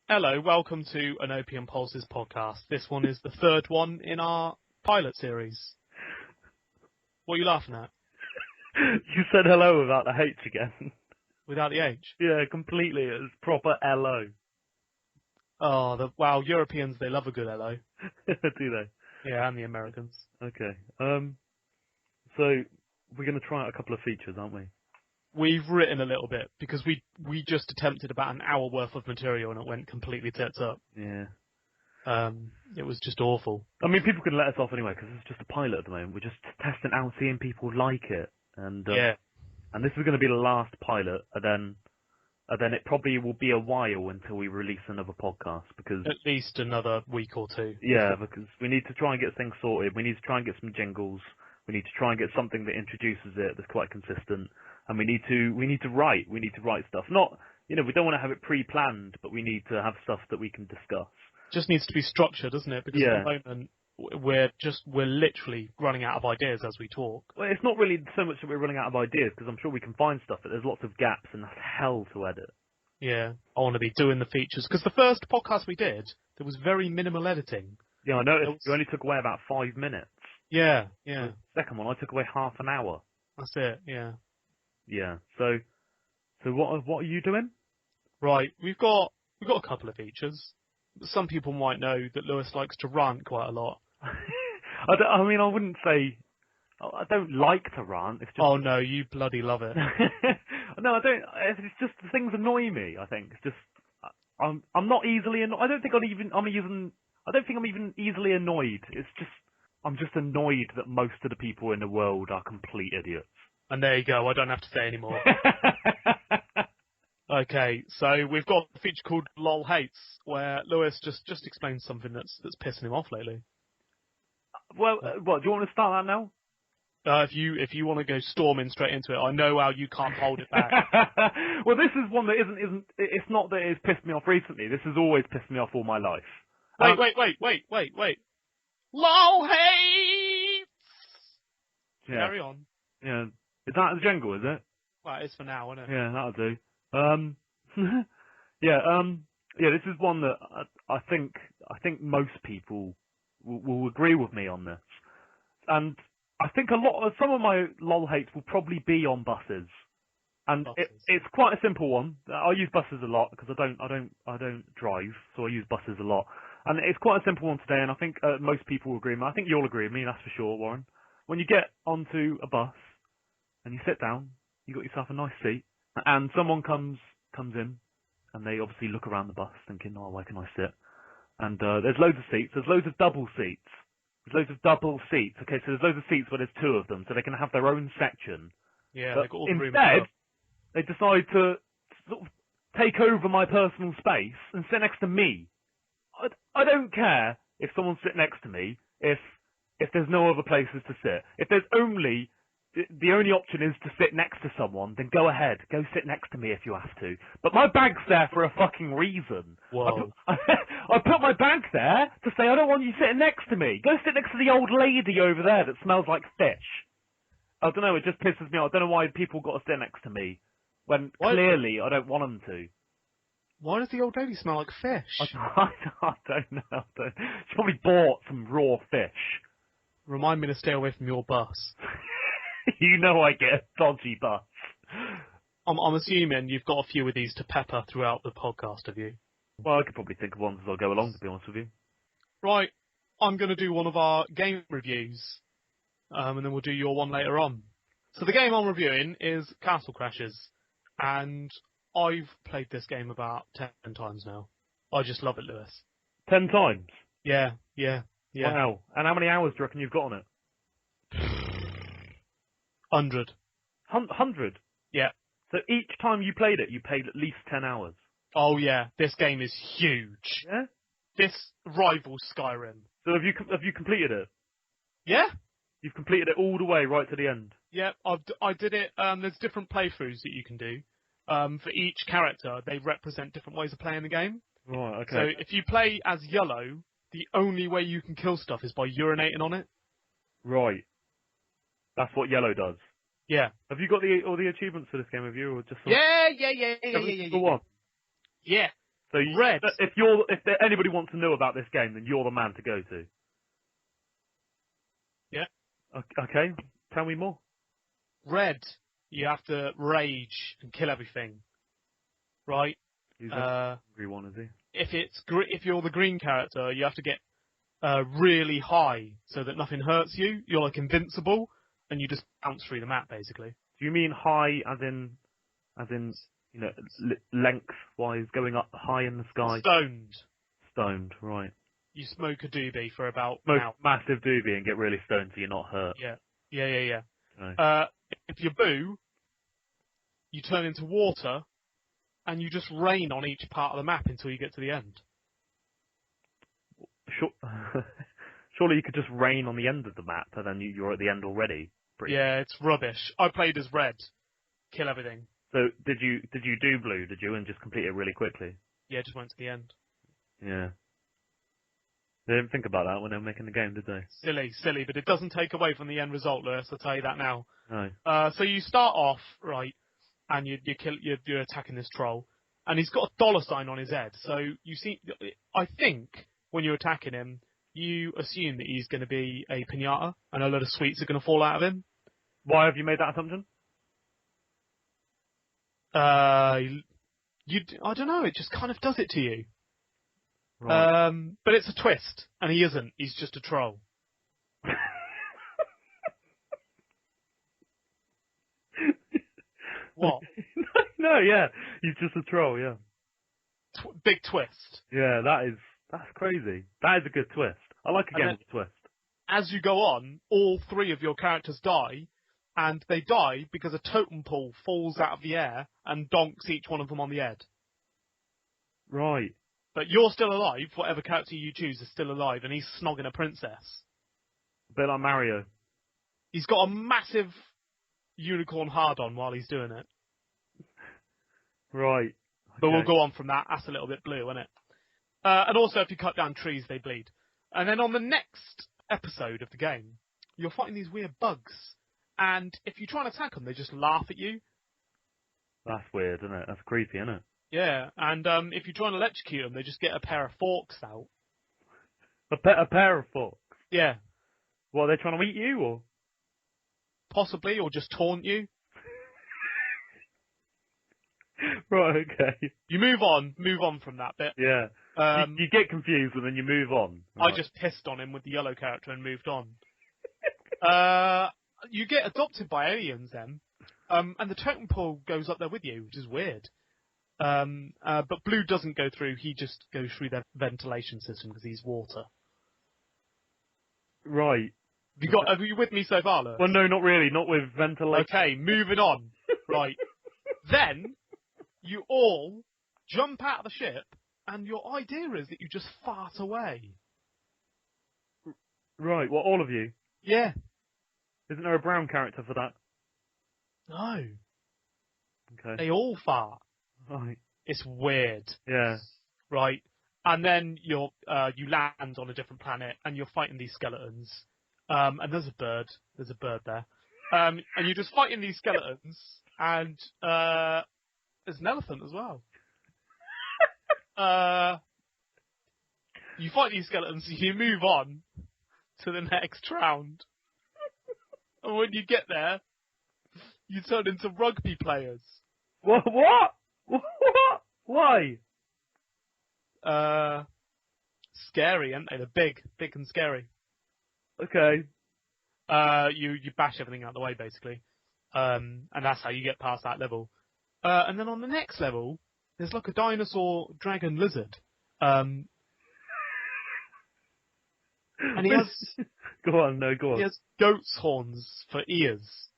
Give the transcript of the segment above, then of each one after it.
Hello, welcome to an Opium Pulses podcast. This one is the third one in our pilot series. What are you laughing at? You said hello without the H again. Without the H? Yeah, completely. It was proper LO. Oh, wow, Europeans, they love a good hello. Do they? Yeah, and the Americans. Okay. So we're going to try out a couple of features, aren't we? We've written a little bit because we just attempted about an hour worth of material and it went completely tits up. Yeah. It was just awful. I mean, people can let us off anyway because it's just a pilot at the moment. We're just testing out, seeing people like it, and this is going to be the last pilot, and then it probably will be a while until we release another podcast because at least another week or two. Yeah, because we need to try and get things sorted. We need to try and get some jingles. We need to try and get something that introduces it that's quite consistent. And we need to write. We need to write stuff. Not, we don't want to have it pre-planned, but we need to have stuff that we can discuss. Just needs to be structured, doesn't it? Because at the moment we're literally running out of ideas as we talk. Well, it's not really so much that we're running out of ideas because I'm sure we can find stuff, but there's lots of gaps and that's hell to edit. Yeah, I want to be doing the features because the first podcast we did, there was very minimal editing. Yeah, I noticed you only took away about 5 minutes. Yeah. The second one, I took away half an hour. That's it. Yeah. Yeah. So what are you doing? Right, we've got a couple of features. Some people might know that Lewis likes to rant quite a lot. I mean, I wouldn't say I don't like to rant. It's just... Oh no, you bloody love it. No, I don't. It's just things annoy me. I think it's just I'm not easily annoyed. I don't think I'm even easily annoyed. It's just I'm just annoyed that most of the people in the world are complete idiots. And there you go. I don't have to say anymore. Okay, so we've got a feature called LOL Hates, where Lewis just explains something that's pissing him off lately. Well, what do you want to start that now? If you want to go storming straight into it, I know how you can't hold it back. Well, this is one that isn't. It's not that it's pissed me off recently. This has always pissed me off all my life. Wait. LOL Hates! Yeah. Carry on. Yeah. Is that the jingle, is it? Well, it is for now, isn't it? Yeah, that'll do. This is one that I think most people will agree with me on this. And I think some of my lol hates will probably be on buses. And it's quite a simple one. I use buses a lot because I don't drive, so I use buses a lot. And it's quite a simple one today, and I think most people will agree with me. I think you'll agree with me, that's for sure, Warren. When you get onto a bus and you sit down, you got yourself a nice seat, and someone comes in, and they obviously look around the bus thinking, oh, where can I sit? And there's loads of seats. There's loads of double seats. Okay, so there's loads of seats where there's two of them, so they can have their own section. Yeah, but they've got all the room. Instead, they decide to sort of take over my personal space and sit next to me. I don't care if someone sit next to me if there's no other places to sit. If there's the only option is to sit next to someone, then go ahead. Go sit next to me if you have to. But my bag's there for a fucking reason. Whoa. I put my bag there to say, I don't want you sitting next to me. Go sit next to the old lady over there that smells like fish. I don't know, it just pisses me off. I don't know why people got to sit next to me when clearly I don't want them to. Why does the old lady smell like fish? I don't know. She probably bought some raw fish. Remind me to stay away from your bus. You know I get a dodgy bus. I'm assuming you've got a few of these to pepper throughout the podcast, have you? Well, I could probably think of ones as I go along, to be honest with you. Right, I'm going to do one of our game reviews, and then we'll do your one later on. So the game I'm reviewing is Castle Crashers, and I've played this game about 10 times now. I just love it, Lewis. 10 times? Yeah. Wow. And how many hours do you reckon you've got on it? 100. 100? Yeah. So each time you played it, you played at least 10 hours? Oh yeah, this game is huge. Yeah? This rivals Skyrim. So have you completed it? Yeah. You've completed it all the way right to the end? Yeah, I did it. There's different playthroughs that you can do. For each character, they represent different ways of playing the game. Right, okay. So if you play as Yellow, the only way you can kill stuff is by urinating on it. Right. That's what Yellow does? Yeah. Have you got all the achievements for this game, have you? Or just Yeah. One? Yeah. So Red. if anybody wants to know about this game, then you're the man to go to. Yeah. Okay, tell me more. Red, you have to rage and kill everything, right? He's a angry one, is he? If you're the green character, you have to get really high so that nothing hurts you. You're like invincible, and you just bounce through the map basically. Do you mean high as in you know lengthwise going up high in the sky? Stoned. Stoned, right? You smoke a doobie for about Smoke an hour. massive doobie and get really stoned so you're not hurt. Yeah. Okay. If you boo, you turn into water, and you just rain on each part of the map until you get to the end. Surely you could just rain on the end of the map and then you're at the end already. Yeah, it's rubbish. I played as red. Kill everything. So did you do blue? Did you and just complete it really quickly? Yeah, just went to the end. Yeah. They didn't think about that when they were making the game, did they? Silly, but it doesn't take away from the end result, Lewis. I'll tell you that now. No. So you start off right, and you're attacking this troll, and he's got a dollar sign on his head. So you see, I think when you're attacking him, you assume that he's going to be a pinata, and a load of sweets are going to fall out of him. Why have you made that assumption? I don't know. It just kind of does it to you. Right. But it's a twist, and he isn't. He's just a troll. What? No, yeah, he's just a troll. Yeah. Big twist. Yeah, that's crazy. That is a good twist. I like a game with a twist. As you go on, all three of your characters die, and they die because a totem pole falls out of the air and donks each one of them on the head. Right. But you're still alive. Whatever character you choose is still alive, and he's snogging a princess. A bit like Mario. He's got a massive unicorn hard-on while he's doing it. Right. But Okay. we'll go on from that. That's a little bit blue, isn't it? And also, if you cut down trees, they bleed. And then on the next episode of the game, you're fighting these weird bugs. And if you try and attack them, they just laugh at you. That's weird, isn't it? That's creepy, isn't it? Yeah, and if you try and electrocute them, they just get a pair of forks out. A pair of forks. Yeah. What, are they trying to eat you, or? Possibly, or just taunt you. Right, okay. You move on from that bit. Yeah. You get confused and then you move on. Right. I just pissed on him with the yellow character and moved on. You get adopted by aliens then, and the totem pole goes up there with you, which is weird. But Blue doesn't go through, he just goes through their ventilation system because he's water. Right. Are you with me so far, Lewis? Well, no, not really. Not with ventilation. Okay, moving on. Right. Then, you all jump out of the ship, and your idea is that you just fart away. Right, well, all of you? Yeah. Isn't there a brown character for that? No. Okay. They all fart. Right. It's weird. Yeah. Right. And then you land on a different planet, and you're fighting these skeletons. And there's a bird. There's a bird there. And you're just fighting these skeletons, and there's an elephant as well. You fight these skeletons, you move on to the next round. And when you get there, you turn into rugby players. What? Why? Scary, aren't they? They're big and scary. Okay. You bash everything out of the way, basically. And that's how you get past that level. And then on the next level, there's like a dinosaur dragon lizard. And he has... Go on. He has goat's horns for ears.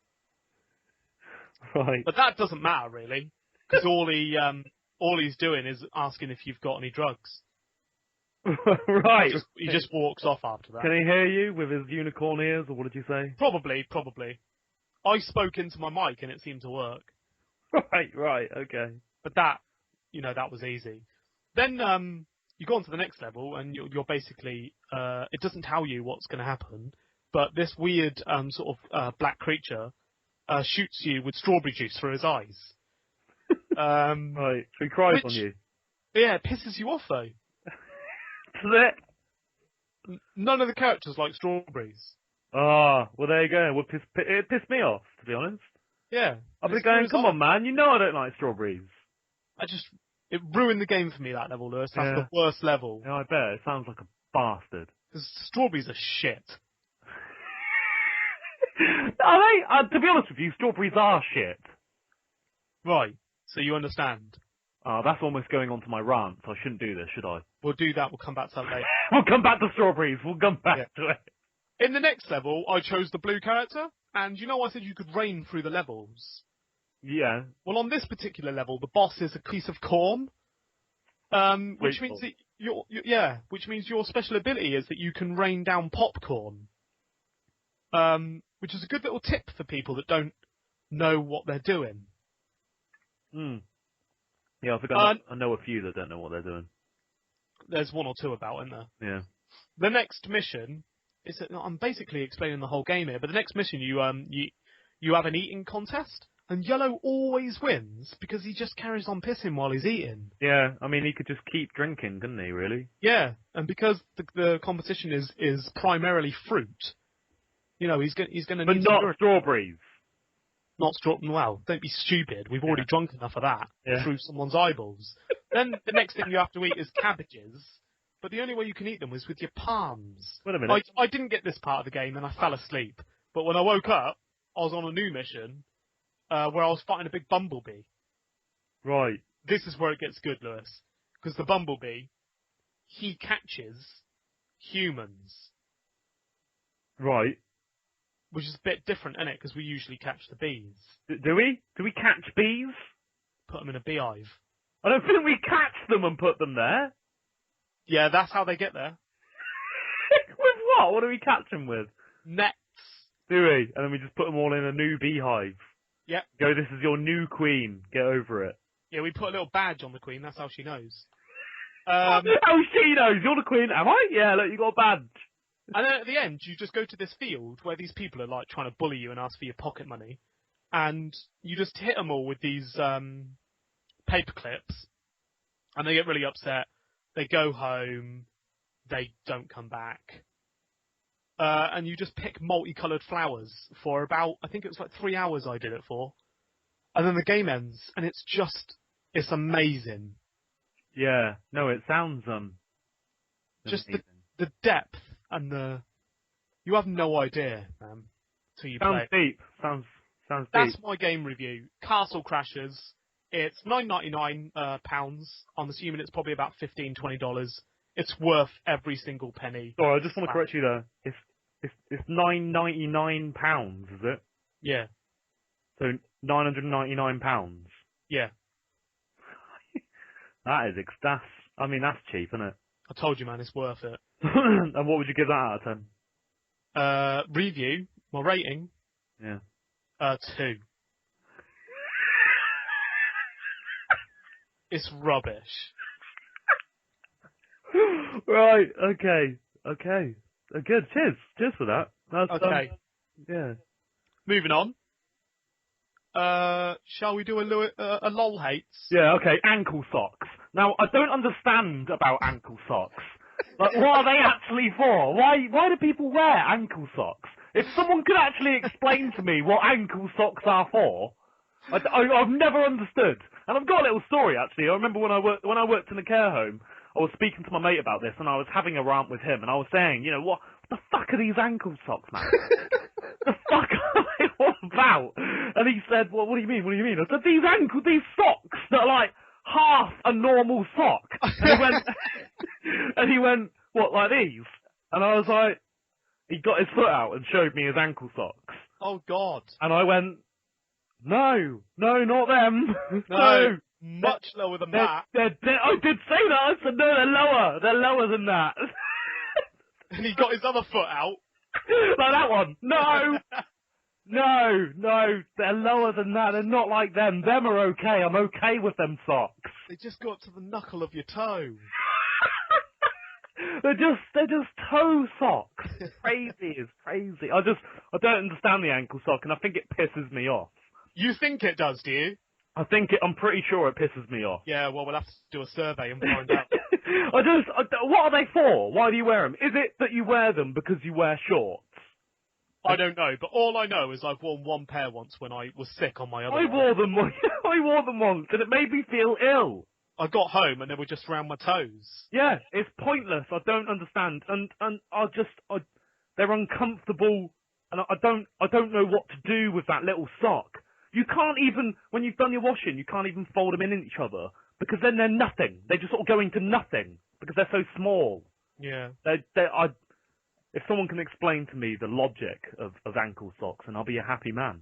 Right. But that doesn't matter, really. Because all he's doing is asking if you've got any drugs. Right. He just walks off after that. Can he hear you with his unicorn ears, or what did you say? Probably. I spoke into my mic and it seemed to work. Right, okay. But that was easy. Then you go on to the next level and you're basically, it doesn't tell you what's going to happen, but this weird sort of black creature shoots you with strawberry juice through his eyes. Right, so he cries on you. Yeah, it pisses you off though. Does it? None of the characters like strawberries. Ah, well there you go. Well, it pissed me off, to be honest. Yeah. I've been it's going, through come his on, man, you know I don't like strawberries. It ruined the game for me, that level, Lewis. That's Yeah. the worst level. Yeah, I bet. It sounds like a bastard. Because strawberries are shit. Are they? To be honest with you, strawberries are shit. Right. So you understand. That's almost going on to my rant, so I shouldn't do this, should I? We'll do that. We'll come back to that later. We'll come back to strawberries. We'll come back to it. In the next level, I chose the blue character. And you know I said you could rain through the levels? Yeah. Well, on this particular level, the boss is a piece of corn. Which means that which means your special ability is that you can rain down popcorn. Which is a good little tip for people that don't know what they're doing. Hmm. Yeah, I think I know a few that don't know what they're doing. There's one or two about, isn't there? Yeah. The next mission is that I'm basically explaining the whole game here, but the next mission you have an eating contest, and Yellow always wins because he just carries on pissing while he's eating. Yeah, I mean he could just keep drinking, couldn't he? Really? Yeah, and because the competition is primarily fruit, you know he's going to But need not strawberries. Not strawberries. Well, don't be stupid. We've already drunk enough of that through someone's eyeballs. Then the next thing you have to eat is cabbages. But the only way you can eat them is with your palms. Wait a minute. I didn't get this part of the game and I fell asleep. But when I woke up, I was on a new mission where I was fighting a big bumblebee. Right. This is where it gets good, Lewis. Because the bumblebee, he catches humans. Right. Which is a bit different, isn't it? Because we usually catch the bees. Do we? Do we catch bees? Put them in a beehive. I don't think we catch them and put them there. Yeah, that's how they get there. With what? What do we catch them with? Nets. Do we? And then we just put them all in a new beehive. Yep. Go, this is your new queen. Get over it. Yeah, we put a little badge on the queen. That's how she knows. Oh, she knows. You're the queen. Am I? Yeah, look, you got a badge. And then at the end, you just go to this field where these people are like trying to bully you and ask for your pocket money. And you just hit them all with these paper clips. And they get really upset. They go home. They don't come back. And you just pick multicoloured flowers for about, I think it was like 3 hours I did it for. And then the game ends, and it's amazing. Yeah, no, it sounds, just amazing. the depth and you have no idea, man, till you play it. Deep. Sounds deep. That's my game review. Castle Crashers. It's £9.99 pounds. I'm assuming it's probably about $15-20. It's worth every single penny. Sorry, I just want to correct you there. It's £9.99, is it? Yeah. So £999. Yeah. That's cheap, isn't it? I told you, man, it's worth it. And what would you give that out of 10? Review, my rating. Yeah. 2. It's rubbish. Right, okay. Good, cheers for that. That's, okay. Yeah. Moving on. Shall we do a lol hates? Yeah, okay, ankle socks. Now, I don't understand about ankle socks. Like, what are they actually for? Why do people wear ankle socks? If someone could actually explain to me what ankle socks are for, I've never understood. And I've got a little story, actually. I remember when I worked in a care home, I was speaking to my mate about this, and I was having a rant with him, and I was saying, you know, what the fuck are these ankle socks, man? The fuck are they all about? And he said, well, what do you mean? I said, these socks that are like half a normal sock. And he went, what, like these? And I was like, he got his foot out and showed me his ankle socks. Oh, God. And I went, no, not them. No. Much lower than that. I did say that. I said, no, they're lower. They're lower than that. And he got his other foot out. Like that one. No. No, they're lower than that. They're not like them. Them are okay. I'm okay with them socks. They just go up to the knuckle of your toe. They're just toe socks. It's crazy. I don't understand the ankle sock, and I think it pisses me off. You think it does, do you? I'm pretty sure it pisses me off. Yeah, well, we'll have to do a survey and find out. What are they for? Why do you wear them? Is it that you wear them because you wear shorts? I don't know, but all I know is I've worn one pair once when I was sick on my other I leg. wore them. I wore them once, and it made me feel ill. I got home and they were just round my toes. Yeah, it's pointless. I don't understand, and they're uncomfortable, and I don't know what to do with that little sock. You can't even, when you've done your washing, you can't even fold them in each other because then they're nothing. They just sort of go into nothing because they're so small. Yeah. If someone can explain to me the logic of ankle socks, then I'll be a happy man.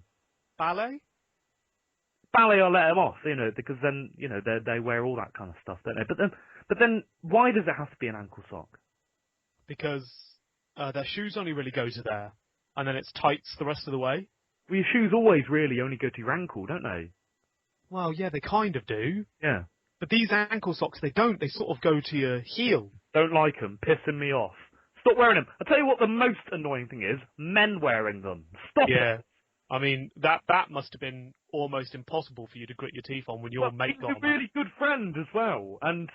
Ballet? Ballet, I'll let them off, because then, they wear all that kind of stuff, don't they? But then, why does it have to be an ankle sock? Because their shoes only really go to there, and then it's tights the rest of the way. Well, your shoes always really only go to your ankle, don't they? Well, yeah, they kind of do. Yeah. But these ankle socks, they don't. They sort of go to your heel. Don't like them, pissing me off. Stop wearing them. I'll tell you what the most annoying thing is, men wearing them. Stop Yeah. it. I mean, that must have been almost impossible for you to grit your teeth on when your mate got He's a really good friend as well, and,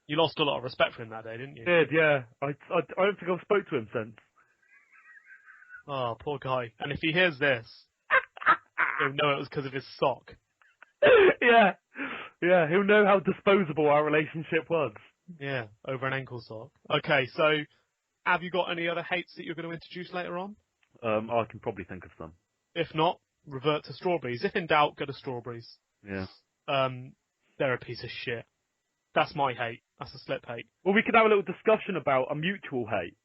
You lost a lot of respect for him that day, didn't you? did, yeah. I don't think I've spoke to him since. Oh, poor guy. And if he hears this, he'll know it was because of his sock. Yeah, he'll know how disposable our relationship was. Yeah, over an ankle sock. Okay, so have you got any other hates that you're going to introduce later on? I can probably think of some. If not, revert to strawberries. If in doubt, go to strawberries. Yeah. They're a piece of shit. That's my hate. That's a slip hate. Well, we could have a little discussion about a mutual hate.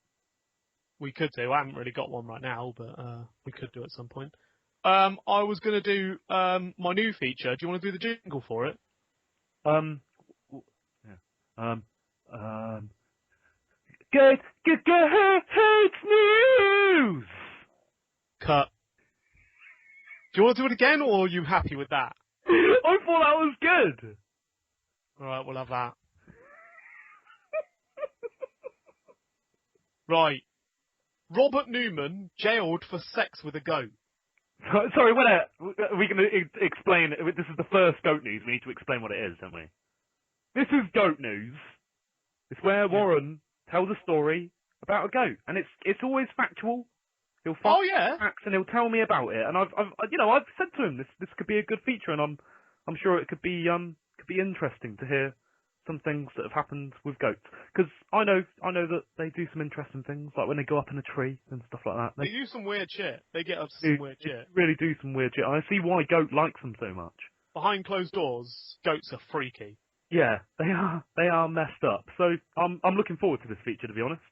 We could do. I haven't really got one right now, but we could do at some point. I was going to do my new feature. Do you want to do the jingle for it? Get hate news! Cut. Do you want to do it again, or are you happy with that? I thought that was good. Alright, we'll have that. Right. Robert Newman jailed for sex with a goat. Sorry, we can explain. This is the first goat news. We need to explain what it is, don't we? This is goat news. It's where Warren tells a story about a goat, and it's always factual. He'll find facts and he'll tell me about it. And I've said to him this could be a good feature, and I'm sure it could be interesting to hear some things that have happened with goats, because I know that they do some interesting things, like when they go up in a tree and stuff like that. They do some weird shit. They get up to some weird shit. Really do some weird shit. I see why goat likes them so much. Behind closed doors, goats are freaky. Yeah, they are messed up. So I'm looking forward to this feature, to be honest.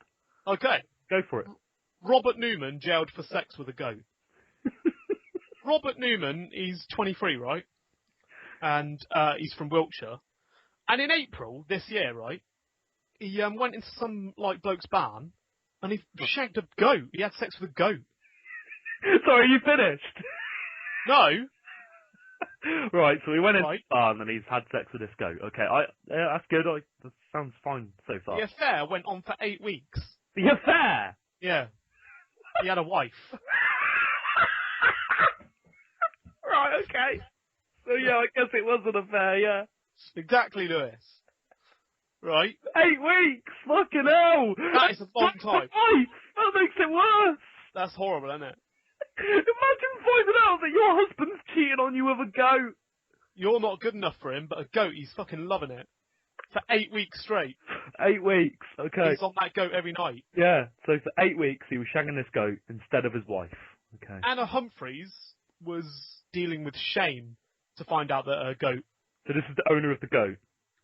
Okay. Go for it. Robert Newman jailed for sex with a goat. Robert Newman, he's 23, right? And he's from Wiltshire. And in April this year, right, he went into some bloke's barn and he shagged a goat. He had sex with a goat. Sorry, you finished? No. Right, so he went into the barn and he's had sex with this goat. Okay, that's good. That sounds fine so far. The affair went on for 8 weeks. The affair? Yeah. He had a wife. Right, okay. So yeah, I guess it was an affair, yeah. Exactly, Lewis. Right. 8 weeks! Fucking hell! That is a long time. That makes it worse! That's horrible, isn't it? Imagine finding out that your husband's cheating on you with a goat. You're not good enough for him, but a goat, he's fucking loving it. For 8 weeks straight. 8 weeks, okay. He's on that goat every night. Yeah, so for 8 weeks he was shagging this goat instead of his wife. Okay. Anna Humphreys was dealing with shame to find out that a goat. So this is the owner of the goat.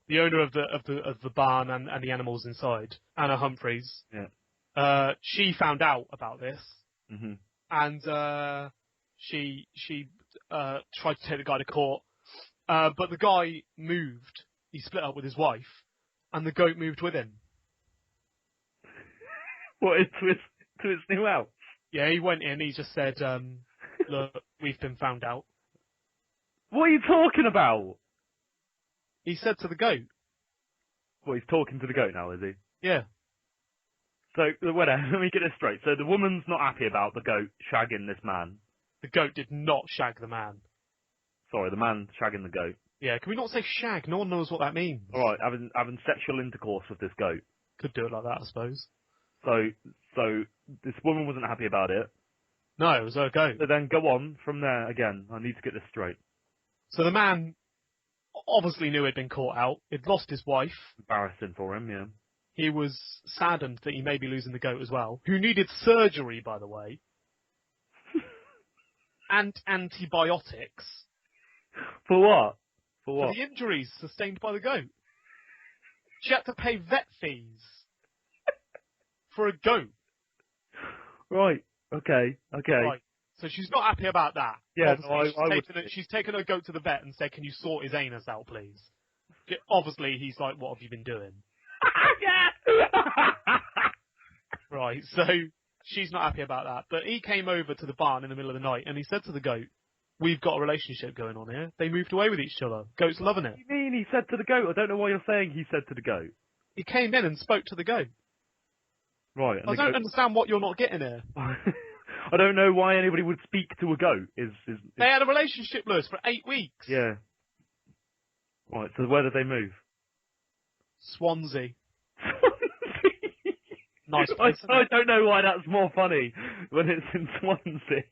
The owner of the barn and the animals inside, Anna Humphreys. Yeah. She found out about this, and she tried to take the guy to court, but the guy moved. He split up with his wife, and the goat moved with him. What, to its new house? Yeah, he went in. He just said, "Look, we've been found out." What are you talking about? He said to the goat. Well, he's talking to the goat now, is he? Yeah. So, whatever, let me get this straight. So the woman's not happy about the goat shagging this man. The goat did not shag the man. Sorry, the man shagging the goat. Yeah, can we not say shag? No one knows what that means. All right, having sexual intercourse with this goat. Could do it like that, I suppose. So this woman wasn't happy about it. No, it was a goat. So then go on from there again. I need to get this straight. So the man obviously knew he'd been caught out. He'd lost his wife. Embarrassing for him, yeah. He was saddened that he may be losing the goat as well, who needed surgery, by the way, and antibiotics. For what? For the injuries sustained by the goat. She had to pay vet fees for a goat. Right. Okay. Right. So she's not happy about that. Yeah, She's taken her goat to the vet and said, "Can you sort his anus out, please?" Obviously, he's like, "What have you been doing?" Right. So she's not happy about that. But he came over to the barn in the middle of the night and he said to the goat, "We've got a relationship going on here." They moved away with each other. Goat's loving it. What do you mean he said to the goat? I don't know why you're saying he said to the goat. He came in and spoke to the goat. Right. I don't understand what you're not getting here. I don't know why anybody would speak to a goat. They had a relationship, Lewis, for 8 weeks. Yeah. Right, so where did they move? Swansea. Nice place, I don't know why that's more funny when it's in Swansea.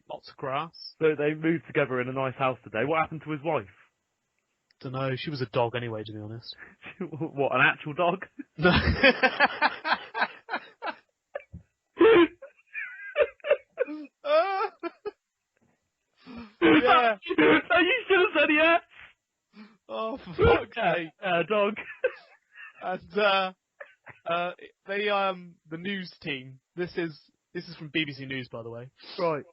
Lots of grass. So they moved together in a nice house today. What happened to his wife? Dunno, she was a dog anyway, to be honest. What, an actual dog? No. Yeah. So you should have said yes. Oh, for fuck's sake. Dog. And the news team. This is from BBC News, by the way. Right.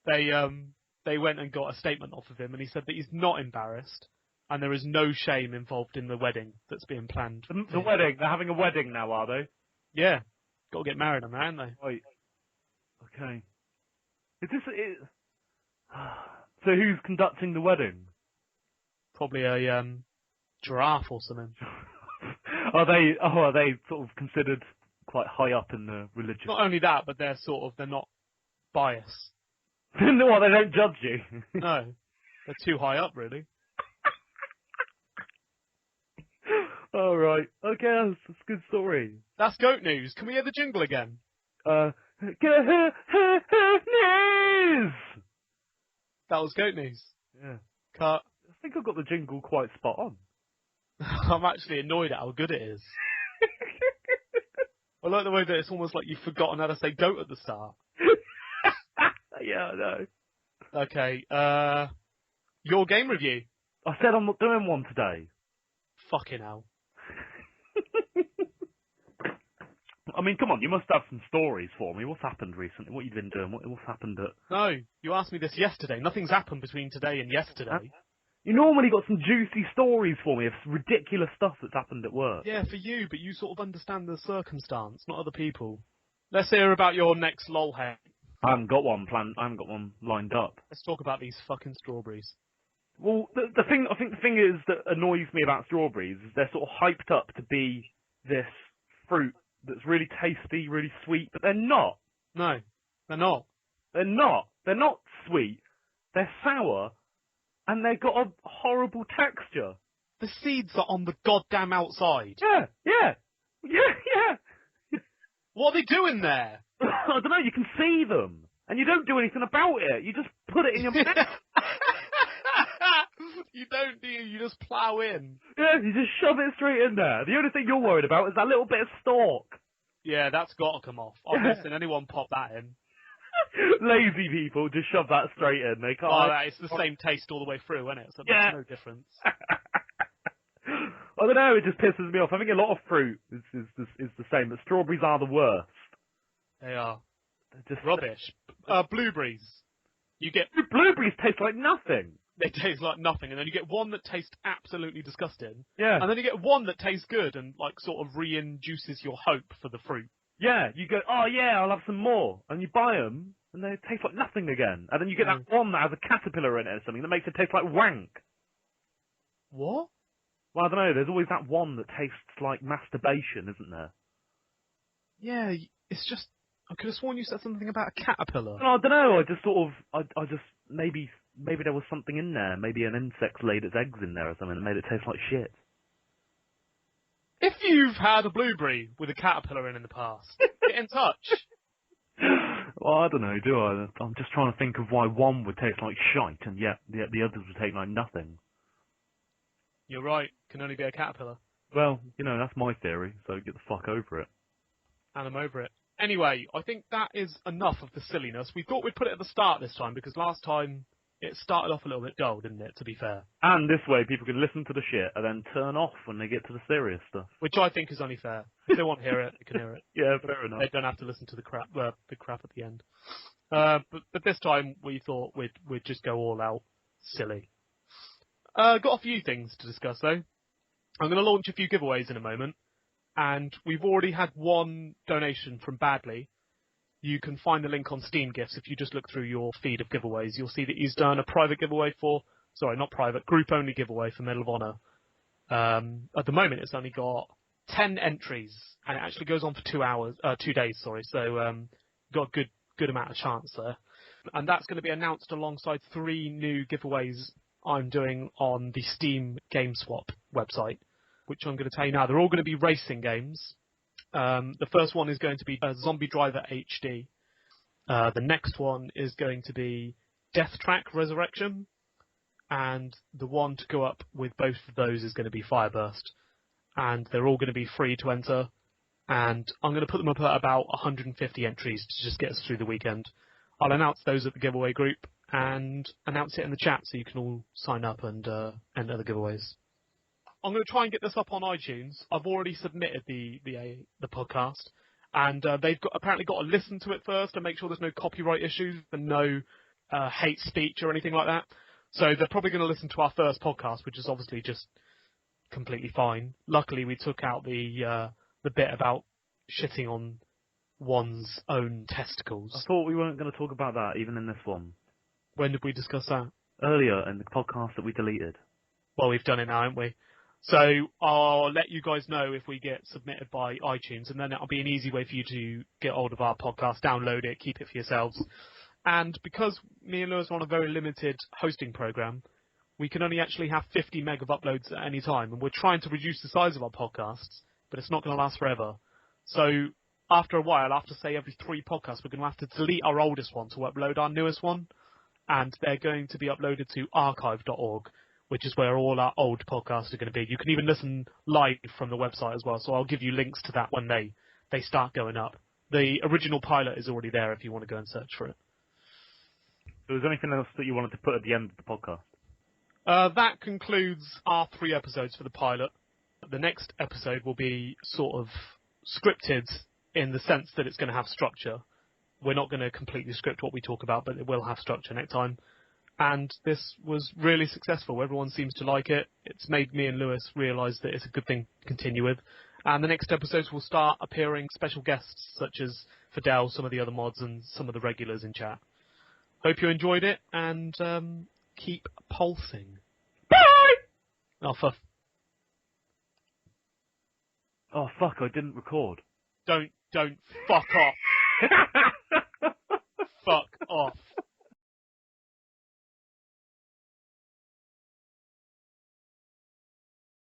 They went and got a statement off of him, and he said that he's not embarrassed, and there is no shame involved in the wedding that's being planned. The wedding. They're having a wedding now, are they? Yeah, got to get married on that, aren't they? Right. Okay. Is this it? So who's conducting the wedding? Probably a giraffe or something. Are they sort of considered quite high up in the religion? Not only that, but they're not biased. No, they don't judge you. No, they're too high up, really. All right. Okay, that's a good story. That's goat news. Can we hear the jingle again? Goat news. That was goat news. Yeah. Cut. I think I got the jingle quite spot on. I'm actually annoyed at how good it is. I like the way that it's almost like you've forgotten how to say goat at the start. Yeah, I know. Okay, your game review. I said I'm not doing one today. Fucking hell. I mean, come on, you must have some stories for me. What's happened recently? What you've been doing? What's happened at... No, you asked me this yesterday. Nothing's happened between today and yesterday. You normally got some juicy stories for me of ridiculous stuff that's happened at work. Yeah, for you, but you sort of understand the circumstance, not other people. Let's hear about your next lolhead. I haven't got one planned. I haven't got one lined up. Let's talk about these fucking strawberries. Well, the thing is that annoys me about strawberries is they're sort of hyped up to be this fruit that's really tasty, really sweet, but they're not. No, they're not. They're not. They're not sweet. They're sour, and they've got a horrible texture. The seeds are on the goddamn outside. Yeah. What are they doing there? I don't know, you can see them. And you don't do anything about it. You just put it in your mouth. You don't, do you? You just plough in. Yeah, you just shove it straight in there. The only thing you're worried about is that little bit of stalk. Yeah, that's got to come off. I've never seen anyone pop that in. Lazy people just shove that straight in. They can't. Oh, it's the same taste all the way through, isn't it? So there's no difference. I don't know, it just pisses me off. I think a lot of fruit is the same, but strawberries are the worst. They are. They're just Rubbish. Blueberries. You get... Blueberries taste like nothing. They taste like nothing, and then you get one that tastes absolutely disgusting. Yeah. And then you get one that tastes good and, like, sort of re-induces your hope for the fruit. Yeah, you go, oh yeah, I'll have some more. And you buy them, and they taste like nothing again. And then you get that one that has a caterpillar in it or something that makes it taste like wank. What? Well, I don't know, there's always that one that tastes like masturbation, isn't there? Yeah, it's just... I could have sworn you said something about a caterpillar. No, I don't know, I just sort of, I just maybe maybe there was something in there. Maybe an insect laid its eggs in there or something that made it taste like shit. If you've had a blueberry with a caterpillar in the past, get in touch. Well, I don't know, do I? I'm just trying to think of why one would taste like shite and yet the others would taste like nothing. You're right, can only be a caterpillar. Well, that's my theory, so get the fuck over it. And I'm over it. Anyway, I think that is enough of the silliness. We thought we'd put it at the start this time, because last time it started off a little bit dull, didn't it, to be fair? And this way people can listen to the shit and then turn off when they get to the serious stuff. Which I think is only fair. If they want to hear it, they can hear it. Yeah, fair enough. They don't have to listen to the crap at the end. But this time we thought we'd just go all out silly. Got a few things to discuss though. I'm going to launch a few giveaways in a moment, and we've already had one donation from Badley. You can find the link on Steam Gifts if you just look through your feed of giveaways. You'll see that he's done a private giveaway group only giveaway for Medal of Honor. At the moment, it's only got 10 entries, and it actually goes on for 2 days. So got a good amount of chance there. And that's going to be announced alongside 3 new giveaways I'm doing on the Steam GameSwap website, which I'm going to tell you now. They're all going to be racing games. The first one is going to be Zombie Driver HD. The next one is going to be Death Track Resurrection. And the one to go up with both of those is going to be Fireburst. And they're all going to be free to enter. And I'm going to put them up at about 150 entries to just get us through the weekend. I'll announce those at the giveaway group and announce it in the chat so you can all sign up and enter the giveaways. I'm going to try and get this up on iTunes. I've already submitted the podcast, and they've apparently got to listen to it first and make sure there's no copyright issues and no hate speech or anything like that. So they're probably going to listen to our first podcast, which is obviously just completely fine. Luckily, we took out the bit about shitting on one's own testicles. I thought we weren't going to talk about that even in this one. When did we discuss that? Earlier in the podcast that we deleted. Well, we've done it now, haven't we? So I'll let you guys know if we get submitted by iTunes, and then it'll be an easy way for you to get hold of our podcast, download it, keep it for yourselves. And because me and Lewis are on a very limited hosting program, we can only actually have 50 meg of uploads at any time, and we're trying to reduce the size of our podcasts, but it's not going to last forever. So after a while, after say every 3 podcasts, we're going to have to delete our oldest one to upload our newest one, and they're going to be uploaded to archive.org, which is where all our old podcasts are going to be. You can even listen live from the website as well, so I'll give you links to that when they start going up. The original pilot is already there if you want to go and search for it. So is there anything else that you wanted to put at the end of the podcast? That concludes our 3 episodes for the pilot. The next episode will be sort of scripted in the sense that it's going to have structure. We're not going to completely script what we talk about, but it will have structure next time. And this was really successful. Everyone seems to like it. It's made me and Lewis realise that it's a good thing to continue with. And the next episodes will start appearing special guests, such as Fidel, some of the other mods, and some of the regulars in chat. Hope you enjoyed it, and keep pulsing. Bye! Oh, Oh, fuck, I didn't record. Don't fuck off. Fuck off.